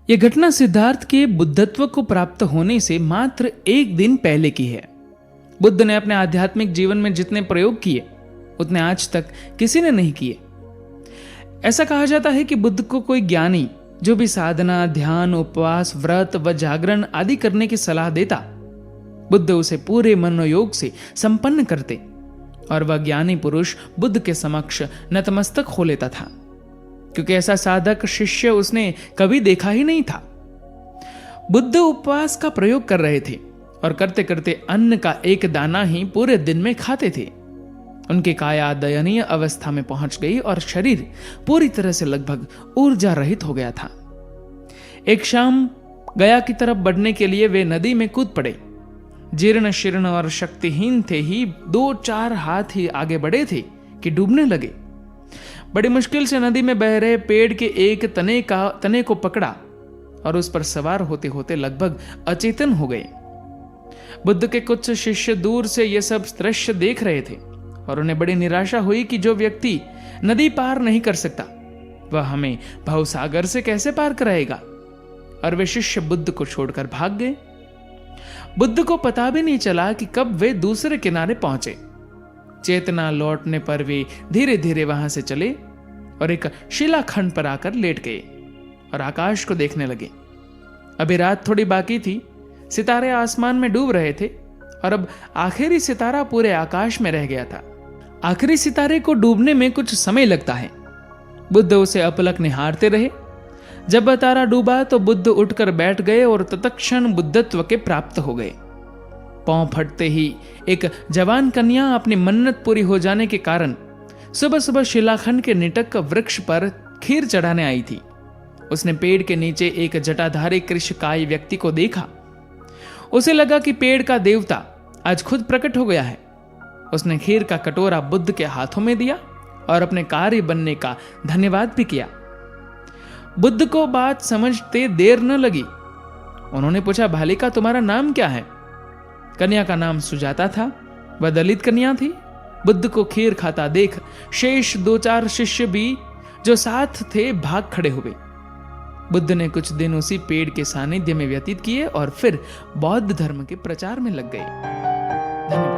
यह घटना सिद्धार्थ के बुद्धत्व को प्राप्त होने से मात्र एक दिन पहले की है। बुद्ध ने अपने आध्यात्मिक जीवन में जितने प्रयोग किए उतने आज तक किसी ने नहीं किए। ऐसा कहा जाता है कि बुद्ध को कोई ज्ञानी जो भी साधना, ध्यान, उपवास, व्रत व जागरण आदि करने की सलाह देता, बुद्ध उसे पूरे मनोयोग से संपन्न करते और वह ज्ञानी पुरुष बुद्ध के समक्ष नतमस्तक हो लेता था, क्योंकि ऐसा साधक शिष्य उसने कभी देखा ही नहीं था। बुद्ध उपवास का प्रयोग कर रहे थे और करते करते अन्न का एक दाना ही पूरे दिन में खाते थे। उनकी काया दयनीय अवस्था में पहुंच गई और शरीर पूरी तरह से लगभग ऊर्जा रहित हो गया था। एक शाम गया की तरफ बढ़ने के लिए वे नदी में कूद पड़े। जीर्ण शीर्ण और शक्तिहीन थे ही 2-4 हाथ ही आगे बढ़े थे कि डूबने लगे। बड़ी मुश्किल से नदी में बह रहे पेड़ के एक तने को पकड़ा और उस पर सवार होते होते लगभग अचेतन हो गए। बुद्ध के कुछ शिष्य दूर से यह सब दृश्य देख रहे थे और उन्हें बड़ी निराशा हुई कि जो व्यक्ति नदी पार नहीं कर सकता वह हमें भवसागर से कैसे पार कराएगा, और वे शिष्य बुद्ध को छोड़कर भाग गए। बुद्ध को पता भी नहीं चला कि कब वे दूसरे किनारे पहुंचे। चेतना लौटने पर वे धीरे धीरे वहां से चले और एक शिलाखंड पर आकर लेट गए और आकाश को देखने लगे। अभी रात थोड़ी बाकी थी, सितारे आसमान में डूब रहे थे और अब आखिरी सितारा पूरे आकाश में रह गया था। आखिरी सितारे को डूबने में कुछ समय लगता है। बुद्ध उसे अपलक निहारते रहे। जब वह तारा डूबा तो बुद्ध उठकर बैठ गए और तत्क्षण बुद्धत्व के प्राप्त हो गए। पांव फटते ही एक जवान कन्या अपनी मन्नत पूरी हो जाने के कारण सुबह सुबह शिलाखंड के निटक वृक्ष पर खीर चढ़ाने आई थी। उसने पेड़ के नीचे एक जटाधारी कृष्णकाय व्यक्ति को देखा। उसे लगा कि पेड़ का देवता आज खुद प्रकट हो गया है। उसने खीर का कटोरा बुद्ध के हाथों में दिया और अपने कार्य बनने का धन्यवाद भी किया। बुद्ध को बात समझते देर न लगी। उन्होंने पूछा, बालिका तुम्हारा नाम क्या है? कन्या का नाम सुजाता था। वह दलित कन्या थी। बुद्ध को खीर खाता देख शेष 2-4 शिष्य भी जो साथ थे भाग खड़े हुए। बुद्ध ने कुछ दिन उसी पेड़ के सानिध्य में व्यतीत किए और फिर बौद्ध धर्म के प्रचार में लग गए। धन्यवाद।